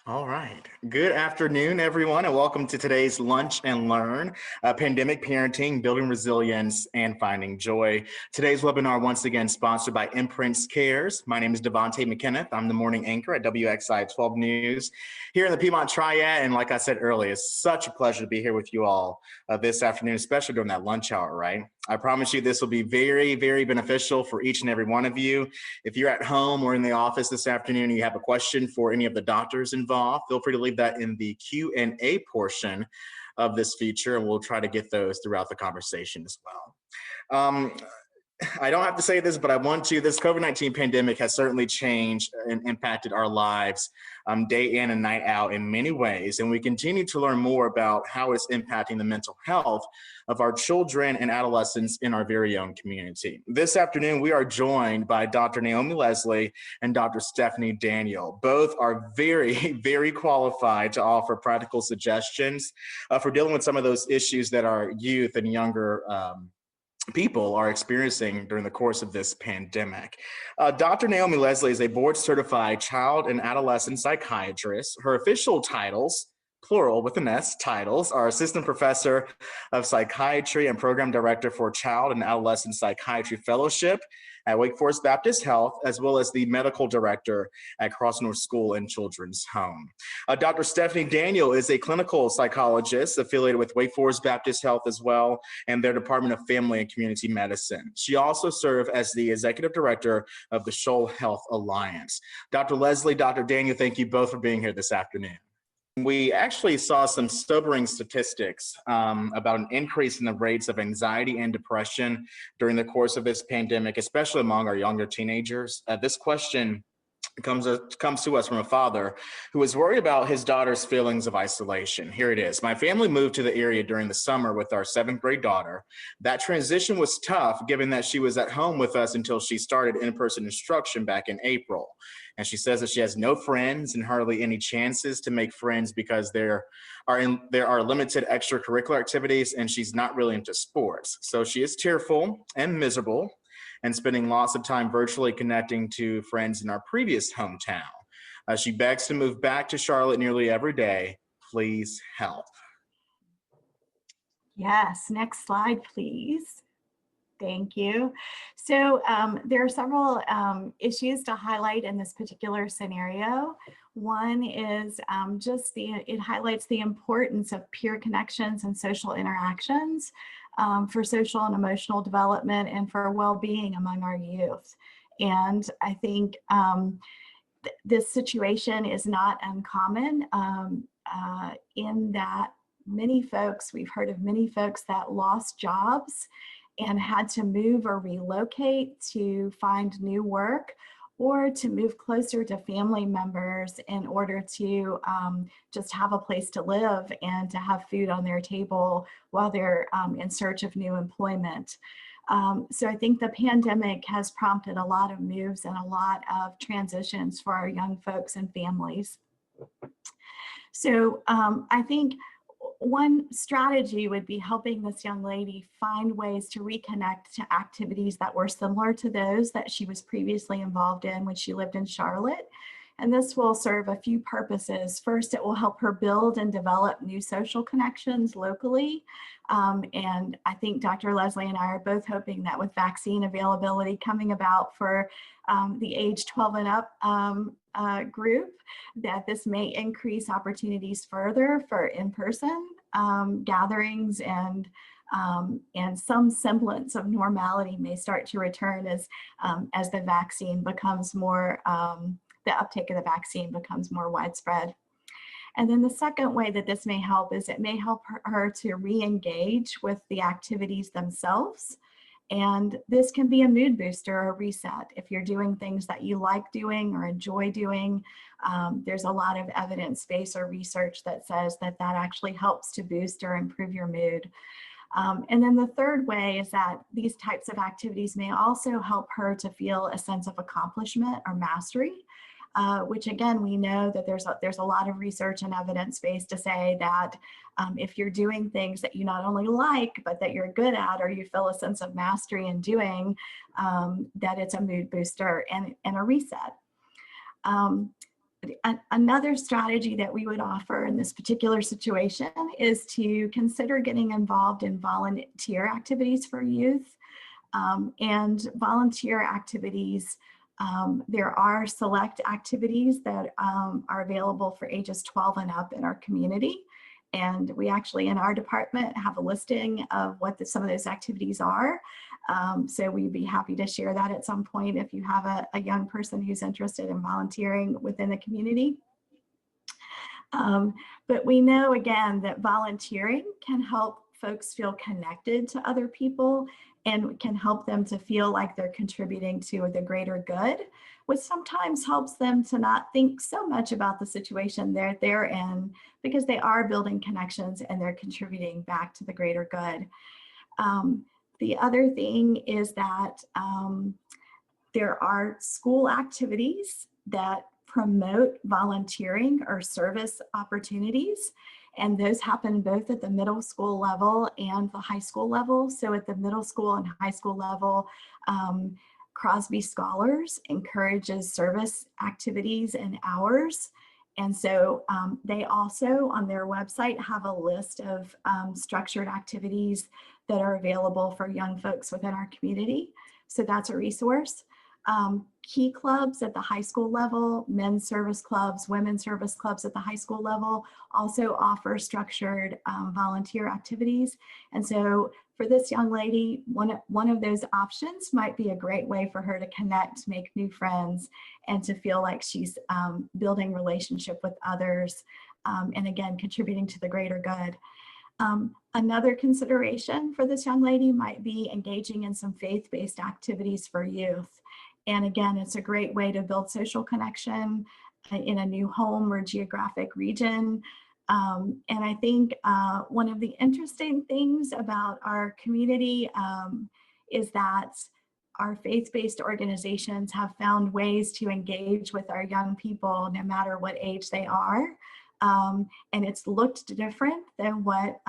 All right. Good afternoon, everyone, and welcome to today's Lunch and Learn, Pandemic Parenting, Building Resilience, and Finding Joy. Today's webinar, once again, sponsored by Imprints Cares. My name is Davonte McKenith. I'm the morning anchor at WXII12 News here in the Piedmont Triad. And like I said earlier, it's such a pleasure to be here with you all this afternoon, especially during that lunch hour, right? I promise you this will be very, very beneficial for each and every one of you. If you're at home or in the office this afternoon and you have a question for any of the doctors involved, feel free to leave that in the Q&A portion of this feature, and we'll try to get those throughout the conversation as well. I don't have to say this, but I want to. This COVID-19 pandemic has certainly changed and impacted our lives day in and night out in many ways. And we continue to learn more about how it's impacting the mental health of our children and adolescents in our very own community. This afternoon, we are joined by Dr. Naomi Leslie and Dr. Stephanie Daniel. Both are very, very qualified to offer practical suggestions for dealing with some of those issues that our youth and younger people are experiencing during the course of this pandemic. Dr. Naomi Leslie is a board-certified child and adolescent psychiatrist. Her official titles, plural with an S, titles, are Assistant Professor of Psychiatry and Program Director for Child and Adolescent Psychiatry Fellowship at Wake Forest Baptist Health, as well as the Medical Director at Cross North School and Children's Home. Dr. Stephanie Daniel is a clinical psychologist affiliated with Wake Forest Baptist Health as well, and their Department of Family and Community Medicine. She also served as the Executive Director of the Shoal Health Alliance. Dr. Leslie, Dr. Daniel, thank you both for being here this afternoon. We actually saw some sobering statistics about an increase in the rates of anxiety and depression during the course of this pandemic, especially among our younger teenagers. This question comes to us from a father who is worried about his daughter's feelings of isolation. Here it is. My family moved to the area during the summer with our 7th grade daughter. That transition was tough given that she was at home with us until she started in-person instruction back in April. And she says that she has no friends and hardly any chances to make friends because there are limited extracurricular activities and she's not really into sports. So she is tearful and miserable and spending lots of time virtually connecting to friends in our previous hometown. She begs to move back to Charlotte nearly every day. Please help. Yes, next slide, please. Thank you. So there are several issues to highlight in this particular scenario. One is it highlights the importance of peer connections and social interactions for social and emotional development and for well-being among our youth. And I think this situation is not uncommon in that we've heard of many folks that lost jobs and had to move or relocate to find new work or to move closer to family members in order to just have a place to live and to have food on their table while they're in search of new employment. So I think the pandemic has prompted a lot of moves and a lot of transitions for our young folks and families. So I think one strategy would be helping this young lady find ways to reconnect to activities that were similar to those that she was previously involved in when she lived in Charlotte. And this will serve a few purposes. First, it will help her build and develop new social connections locally. And I think Dr. Leslie and I are both hoping that with vaccine availability coming about for the age 12 and up group, that this may increase opportunities further for in-person gatherings and some semblance of normality may start to return as the vaccine becomes more, the uptake of the vaccine becomes more widespread. And then the second way that this may help is it may help her to re-engage with the activities themselves. And this can be a mood booster or a reset. If you're doing things that you like doing or enjoy doing, there's a lot of evidence-based or research that says that that actually helps to boost or improve your mood. And then the third way is that these types of activities may also help her to feel a sense of accomplishment or mastery. Which again, we know that there's a lot of research and evidence based to say that if you're doing things that you not only like, but that you're good at, or you feel a sense of mastery in doing, that it's a mood booster and a reset. Another strategy that we would offer in this particular situation is to consider getting involved in volunteer activities for youth. And volunteer activities, there are select activities that are available for ages 12 and up in our community. And we actually, in our department, have a listing of what some of those activities are. So we'd be happy to share that at some point if you have a young person who's interested in volunteering within the community. But we know, again, that volunteering can help folks feel connected to other people and can help them to feel like they're contributing to the greater good, which sometimes helps them to not think so much about the situation they're in, because they are building connections and they're contributing back to the greater good. The other thing is that there are school activities that promote volunteering or service opportunities. And those happen both at the middle school level and the high school level. So at the middle school and high school level, Crosby Scholars encourages service activities and hours. And so they also on their website have a list of structured activities that are available for young folks within our community. So that's a resource. Key clubs at the high school level, men's service clubs, women's service clubs at the high school level also offer structured volunteer activities. And so for this young lady, one of those options might be a great way for her to connect, make new friends, and to feel like she's building relationship with others, and again, contributing to the greater good. Another consideration for this young lady might be engaging in some faith-based activities for youth. And again, it's a great way to build social connection in a new home or geographic region. And I think one of the interesting things about our community is that our faith-based organizations have found ways to engage with our young people no matter what age they are. And it's looked different than what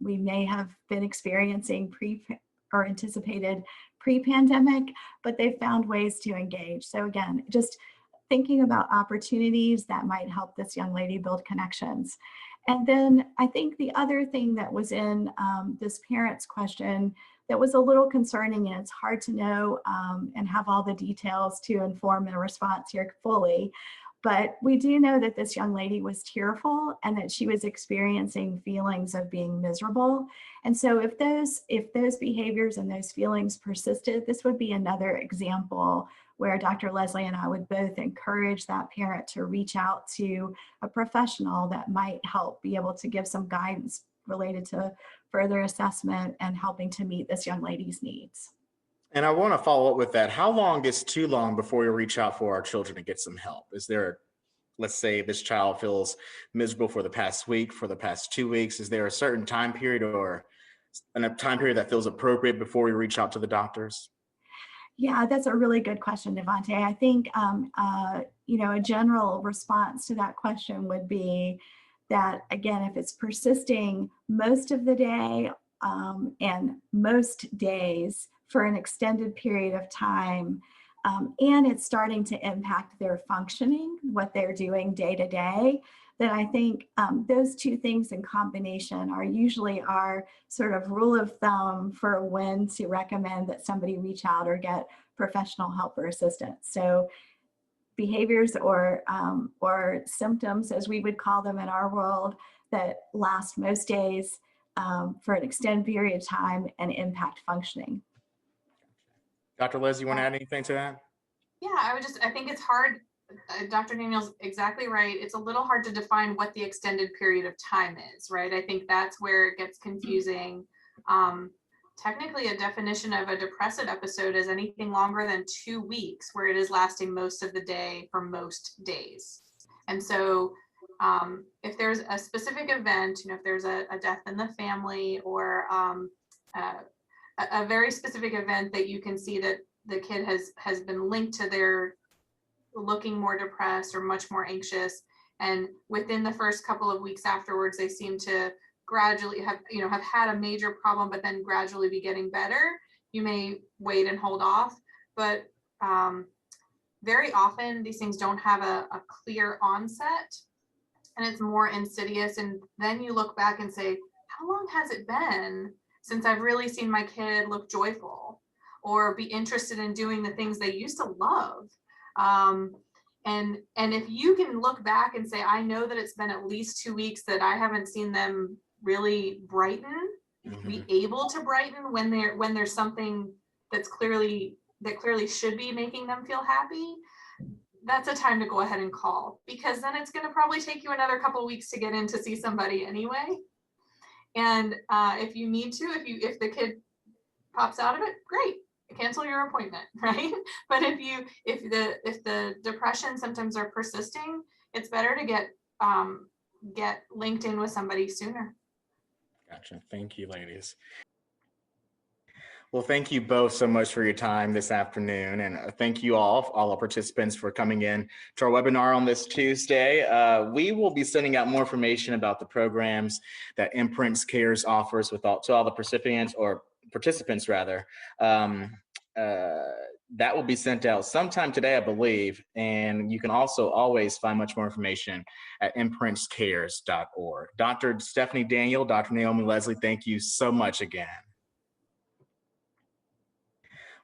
we may have been experiencing or anticipated pre-pandemic, but they've found ways to engage. So again, just thinking about opportunities that might help this young lady build connections. And then I think the other thing that was in this parent's question that was a little concerning, and it's hard to know and have all the details to inform a response here fully, but we do know that this young lady was tearful and that she was experiencing feelings of being miserable. And so if those behaviors and those feelings persisted, this would be another example where Dr. Leslie and I would both encourage that parent to reach out to a professional that might help be able to give some guidance related to further assessment and helping to meet this young lady's needs. And I want to follow up with that. How long is too long before we reach out for our children to get some help? Is there, let's say this child feels miserable for the past week, for the past 2 weeks, is there a certain time period or a time period that feels appropriate before we reach out to the doctors? Yeah, that's a really good question, Davonte. I think, a general response to that question would be that, again, if it's persisting most of the day and most days for an extended period of time, and it's starting to impact their functioning, what they're doing day to day, then I think those two things in combination are usually our sort of rule of thumb for when to recommend that somebody reach out or get professional help or assistance. So behaviors or symptoms, as we would call them in our world, that last most days for an extended period of time and impact functioning. Dr. Leslie, you want to add anything to that? Yeah, I think it's hard. Dr. Daniel's exactly right. It's a little hard to define what the extended period of time is, right? I think that's where it gets confusing. Technically, a definition of a depressive episode is anything longer than 2 weeks, where it is lasting most of the day for most days. And so if there's a specific event, if there's a death in the family or a very specific event that you can see that the kid has been linked to their looking more depressed or much more anxious, and within the first couple of weeks afterwards they seem to gradually have had a major problem but then gradually be getting better, you may wait and hold off. But very often these things don't have a clear onset, and it's more insidious. And then you look back and say, how long has it been since I've really seen my kid look joyful or be interested in doing the things they used to love? And if you can look back and say, I know that it's been at least 2 weeks that I haven't seen them really brighten, be able to brighten when there's something that clearly should be making them feel happy, that's a time to go ahead and call, because then it's going to probably take you another couple weeks to get in to see somebody anyway. And if you need to, if the kid pops out of it, great, cancel your appointment, right? But if the depression symptoms are persisting, it's better to get linked in with somebody sooner. Gotcha. Thank you, ladies. Well, thank you both so much for your time this afternoon. And thank you all our participants, for coming in to our webinar on this Tuesday. We will be sending out more information about the programs that Imprints Cares offers to all the participants rather. That will be sent out sometime today, I believe. And you can also always find much more information at imprintscares.org. Dr. Stephanie Daniel, Dr. Naomi Leslie, thank you so much again.